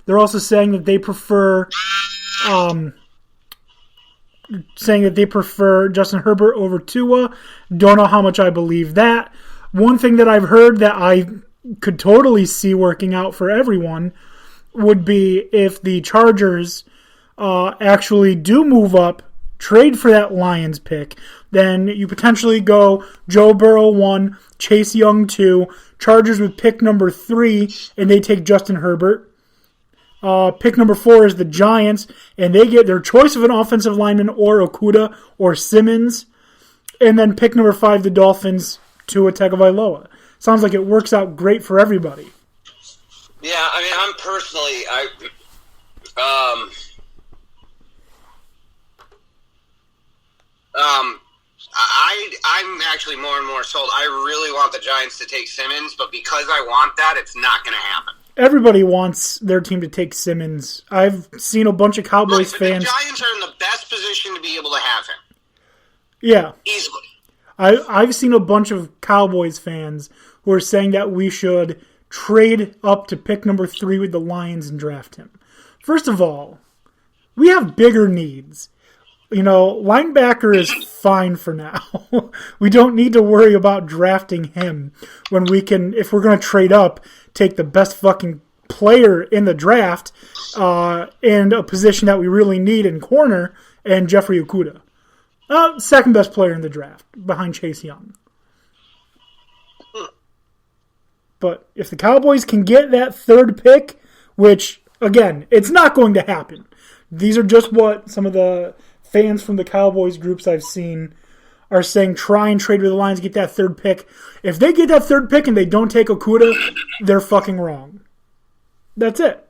They're also saying that they prefer Justin Herbert over Tua. Don't know how much I believe that. One thing that I've heard that I could totally see working out for everyone would be if the Chargers actually do move up, trade for that Lions pick, then you potentially go Joe Burrow 1, Chase Young 2, Chargers with pick number 3, and they take Justin Herbert. Pick number 4 is the Giants, and they get their choice of an offensive lineman or Okudah or Simmons. And then pick number 5, the Dolphins, Tua Tagovailoa. Sounds like it works out great for everybody. Yeah, I mean, I'm personally, I'm actually more and more sold. I really want the Giants to take Simmons, but because I want that, it's not going to happen. Everybody wants their team to take Simmons. I've seen a bunch of Cowboys fans. The Giants are in the best position to be able to have him. Yeah. Easily. I've seen a bunch of Cowboys fans who are saying that we should trade up to pick number 3 with the Lions and draft him. First of all, we have bigger needs. You know, linebacker is fine for now. We don't need to worry about drafting him when we can, if we're going to trade up, take the best fucking player in the draft and a position that we really need in corner and Jeffrey Okudah. Second best player in the draft behind Chase Young. But if the Cowboys can get that third pick, which, again, it's not going to happen. These are just what some of the fans from the Cowboys groups I've seen are saying, try and trade with the Lions, get that third pick. If they get that third pick and they don't take Okudah, they're fucking wrong. That's it.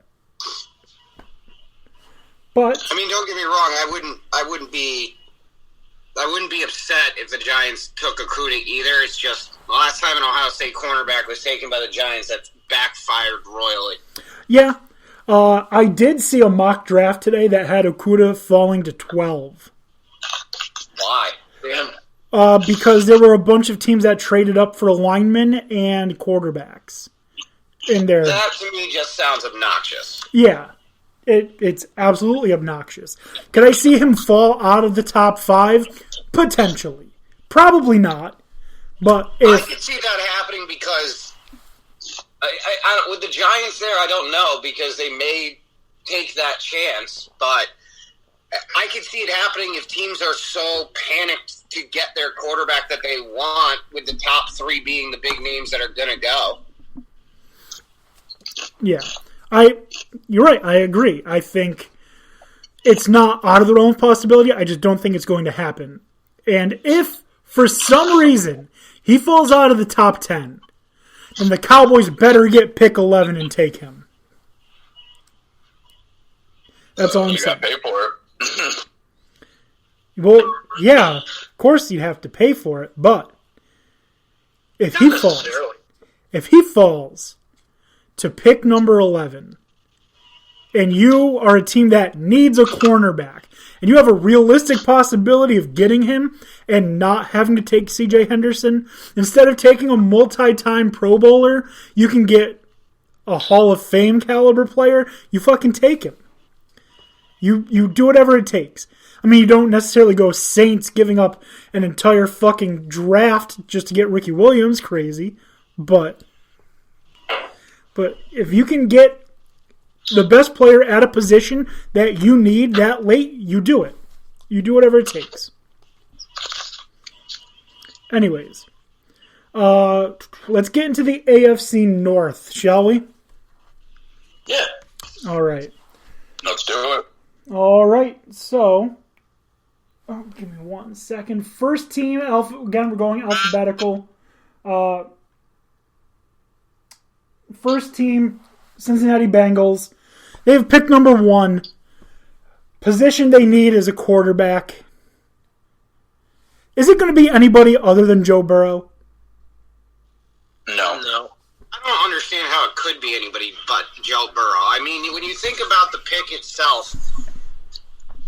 But I mean, don't get me wrong, I wouldn't be upset if the Giants took Okudah either. It's just the last time an Ohio State cornerback was taken by the Giants, that backfired royally. Yeah. I did see a mock draft today that had Okudah falling to 12. Why? Damn. Because there were a bunch of teams that traded up for linemen and quarterbacks in there. That to me just sounds obnoxious. Yeah. It's absolutely obnoxious. Could I see him fall out of the top 5? Potentially. Probably not. But if I could see that happening because I with the Giants there, I don't know, because they may take that chance, but I could see it happening if teams are so panicked to get their quarterback that they want, with the top 3 being the big names that are going to go. Yeah. You're right. I agree. I think it's not out of the realm of possibility. I just don't think it's going to happen. And if, for some reason, he falls out of the top 10, then the Cowboys better get pick 11 and take him. That's all I'm saying. You got to pay for it. Well, yeah, of course you have to pay for it, but if he falls to pick number 11, and you are a team that needs a cornerback, and you have a realistic possibility of getting him and not having to take C.J. Henderson, instead of taking a multi-time Pro Bowler, you can get a Hall of Fame caliber player, you fucking take him. You do whatever it takes. I mean, you don't necessarily go Saints giving up an entire fucking draft just to get Ricky Williams crazy, but if you can get the best player at a position that you need that late, you do it. You do whatever it takes. Anyways, let's get into the AFC North, shall we? Yeah. All right. Let's do it. All right. So, give me 1 second. First team, again, we're going alphabetical. First team, Cincinnati Bengals. They have pick number 1. Position they need is a quarterback. Is it going to be anybody other than Joe Burrow? No. I don't understand how it could be anybody but Joe Burrow. I mean, when you think about the pick itself,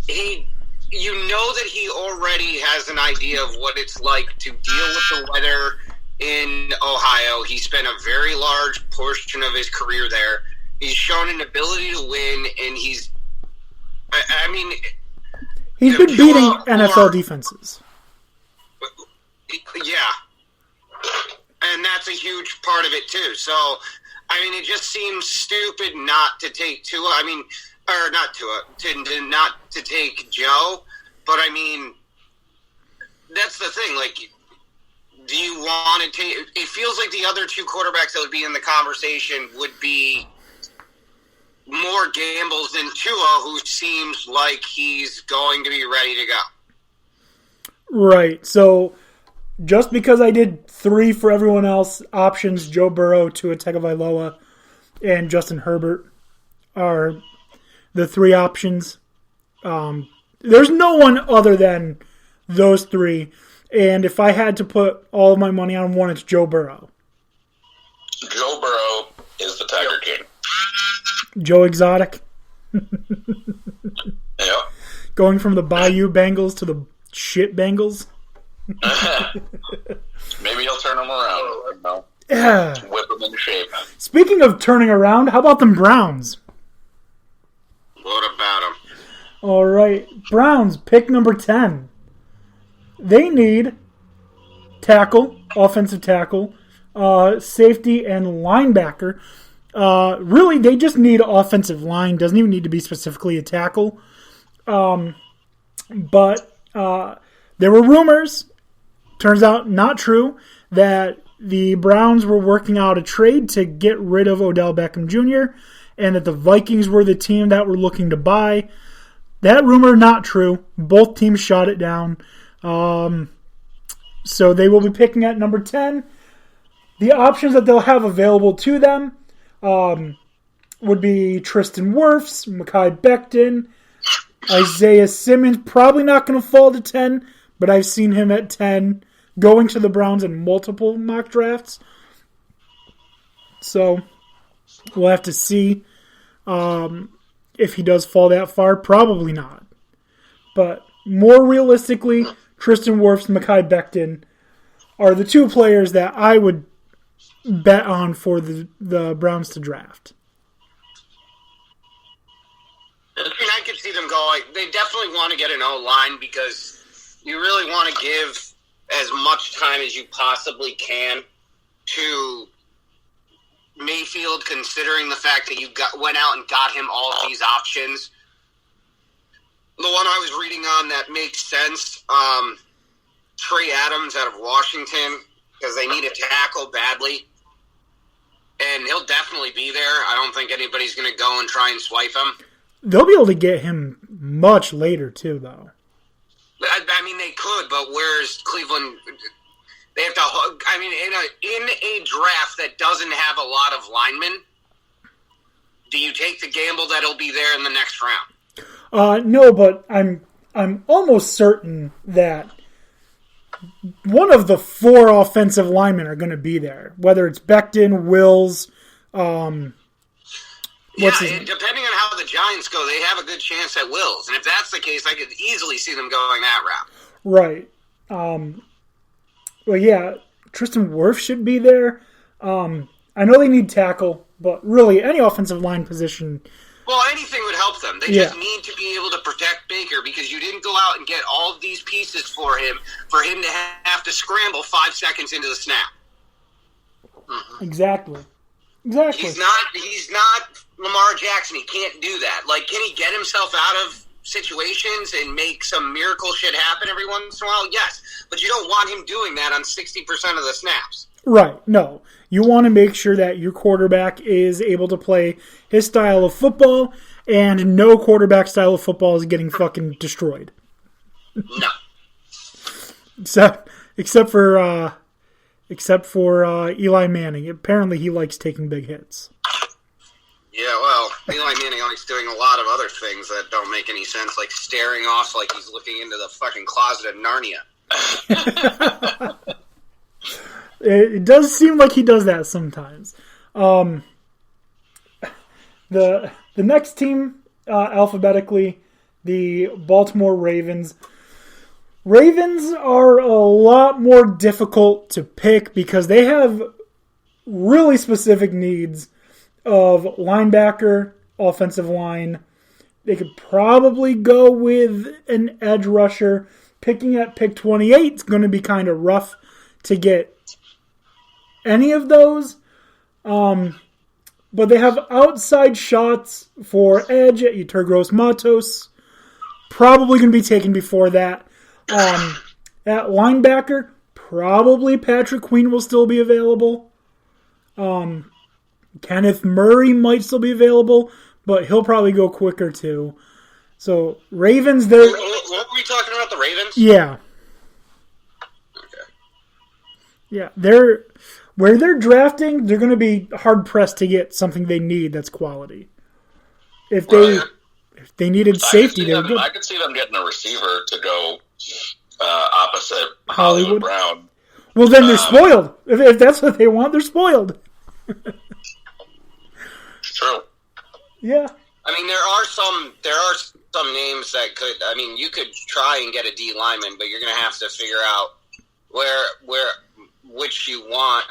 you know that he already has an idea of what it's like to deal with the weather in Ohio. He spent a very large portion of his career there. He's shown an ability to win, and he's been beating NFL defenses. Yeah. And that's a huge part of it, too. So, it just seems stupid not to take Tua. Not Tua, not to take Joe. But, that's the thing. Like, do you want to take... It feels like the other two quarterbacks that would be in the conversation would be more gambles than Tua, who seems like he's going to be ready to go. Right. So, just because I did 3 for everyone else, options, Joe Burrow, Tua Tagovailoa, and Justin Herbert are the 3 options. There's no one other than those 3. And if I had to put all of my money on one, it's Joe Burrow. Joe Burrow is the Tiger King. Joe Exotic. Yep. Going from the Bayou Bengals to the shit Bengals. Maybe he'll turn them around. No. Yeah. Whip them into shape. Speaking of turning around, how about them Browns? What about them? All right. Browns, pick number 10. They need tackle, offensive tackle, safety, and linebacker. Really, they just need offensive line. Doesn't even need to be specifically a tackle. But there were rumors, turns out not true, that the Browns were working out a trade to get rid of Odell Beckham Jr. and that the Vikings were the team that were looking to buy. That rumor not true. Both teams shot it down. So they will be picking at number 10. The options that they'll have available to them would be Tristan Wirfs, Mekhi Becton, Isaiah Simmons. Probably not going to fall to 10, but I've seen him at 10 going to the Browns in multiple mock drafts. So we'll have to see if he does fall that far. Probably not. But more realistically, Tristan Wirfs and Mekhi Becton are the 2 players that I would bet on for the Browns to draft. I could see them going. They definitely want to get an O-line because you really want to give as much time as you possibly can to Mayfield, considering the fact that you went out and got him all of these options. The one I was reading on that makes sense, Trey Adams out of Washington, because they need a tackle badly. And he'll definitely be there. I don't think anybody's going to go and try and swipe him. They'll be able to get him much later, too, though. They could, but where's Cleveland? They have to. In a draft that doesn't have a lot of linemen, do you take the gamble that he'll be there in the next round? No, but I'm almost certain that one of the 4 offensive linemen are going to be there. Whether it's Becton, Wills, depending on how the Giants go, they have a good chance at Wills. And if that's the case, I could easily see them going that route. Right. Well, yeah, Tristan Wirfs should be there. I know they need tackle, but really any offensive line position. Well, anything would help them. They just need to be able to protect Baker because you didn't go out and get all of these pieces for him to have to scramble 5 seconds into the snap. Mm-hmm. Exactly. He's not Lamar Jackson. He can't do that. Like, can he get himself out of situations and make some miracle shit happen every once in a while? Yes. But you don't want him doing that on 60% of the snaps. Right. No. You want to make sure that your quarterback is able to play his style of football, and no quarterback style of football is getting fucking destroyed. No. Except for Eli Manning. Apparently he likes taking big hits. Yeah, well, Eli Manning is doing a lot of other things that don't make any sense, like staring off like he's looking into the fucking closet of Narnia. It does seem like he does that sometimes. The next team, alphabetically, the Baltimore Ravens. Ravens are a lot more difficult to pick because they have really specific needs. of linebacker, offensive line. They could probably go with an edge rusher. Picking at pick 28 is going to be kind of rough to get any of those. But they have outside shots for edge at Yeturgos Matos. Probably going to be taken before that. At linebacker, probably Patrick Queen will still be available. Kenneth Murray might still be available, but he'll probably go quicker too. So, Ravens, they're... What were we talking about, the Ravens? Yeah. Okay. Yeah, where they're drafting, they're going to be hard-pressed to get something they need that's quality. If they needed safety, they would go. I could see them getting a receiver to go opposite Hollywood Brown. Well, then they're spoiled. If that's what they want, they're spoiled. True. Yeah. I mean, there are some names that could. I mean, you could try and get a D lineman, but you're going to have to figure out which you want.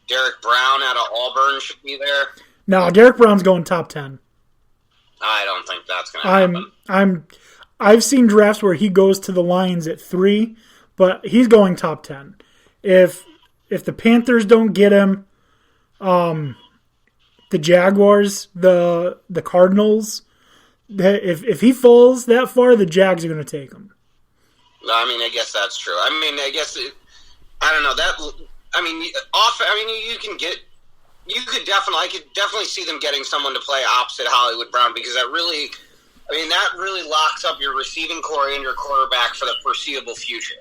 Derek Brown out of Auburn should be there. No, Derek Brown's going top 10. I don't think that's going to happen. I've seen drafts where he goes to the Lions at 3, but he's going top 10. If the Panthers don't get him, the Jaguars, the Cardinals, if he falls that far, the Jags are going to take him. I mean, I guess that's true. I mean, I don't know that. I mean, I could definitely see them getting someone to play opposite Hollywood Brown because that really locks up your receiving core and your quarterback for the foreseeable future.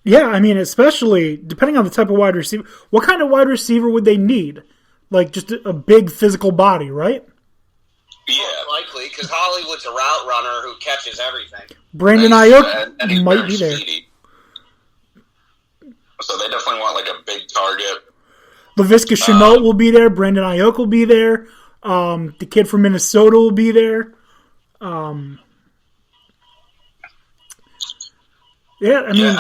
Yeah, I mean, especially depending on the type of wide receiver. What kind of wide receiver would they need? Like just a big physical body, right? Yeah, likely because Hollywood's a route runner who catches everything. Brandon Ayuk might be there. Speedy. So they definitely want like a big target. Laviska Shenault will be there. Brandon Ayuk will be there. The kid from Minnesota will be there. Yeah, I mean,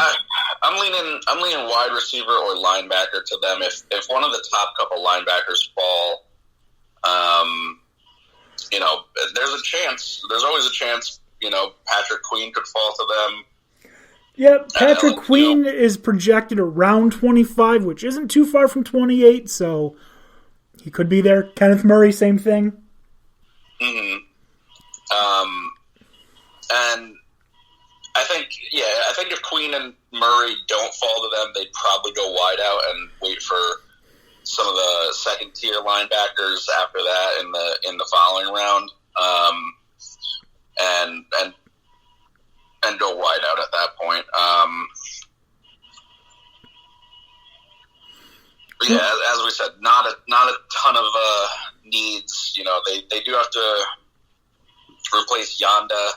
I'm leaning wide receiver or linebacker to them. If one of the top couple linebackers fall, there's a chance. There's always a chance. Patrick Queen could fall to them. Yeah, Patrick Queen is projected around 25, which isn't too far from 28, so he could be there. Kenneth Murray, same thing. Mm-hmm. And I think if Queen and Murray don't fall to them, they'd probably go wide out and wait for some of the second tier linebackers after that in the following round, and go wide out at that point. As we said, not a ton of needs. They do have to replace Yonda,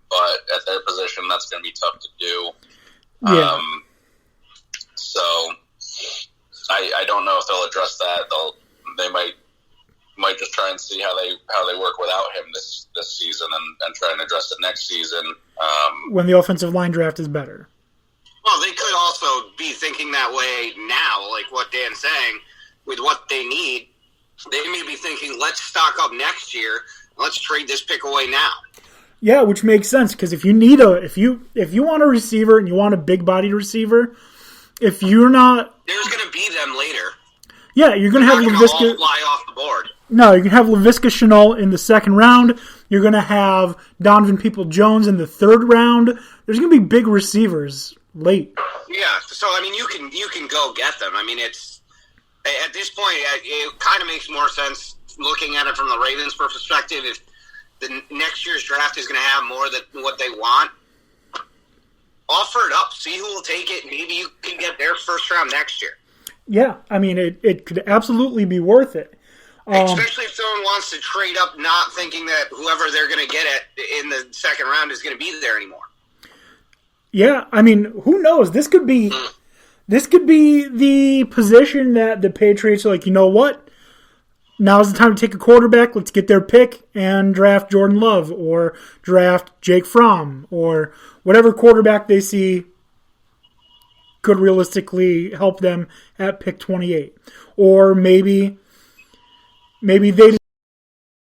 but at their position, that's going to be tough to do. Yeah. So I don't know if they'll address that. They might just try and see how they work without him this season and try and address it next season. When the offensive line draft is better. Well, they could also be thinking that way now, like what Dan's saying, with what they need. They may be thinking, let's stock up next year. Let's trade this pick away now. Yeah, which makes sense because if you need if you want a receiver and you want a big bodied receiver, if you're not, there's going to be them later. Yeah, you're going to have Laviska fly off the board. No, you can have Laviska Shenault in the second round. You're going to have Donovan Peoples-Jones in the third round. There's going to be big receivers late. Yeah, so I mean, you can go get them. I mean, it's at this point, it kind of makes more sense looking at it from the Ravens' perspective. If the next year's draft is going to have more than what they want, offer it up. See who will take it. Maybe you can get their first round next year. Yeah, I mean, it could absolutely be worth it. Especially if someone wants to trade up, not thinking that whoever they're going to get in the second round is going to be there anymore. Yeah, I mean, who knows? This could be the position that the Patriots are like, you know what? Now's the time to take a quarterback. Let's get their pick and draft Jordan Love or draft Jake Fromm or whatever quarterback they see could realistically help them at pick 28. Or maybe they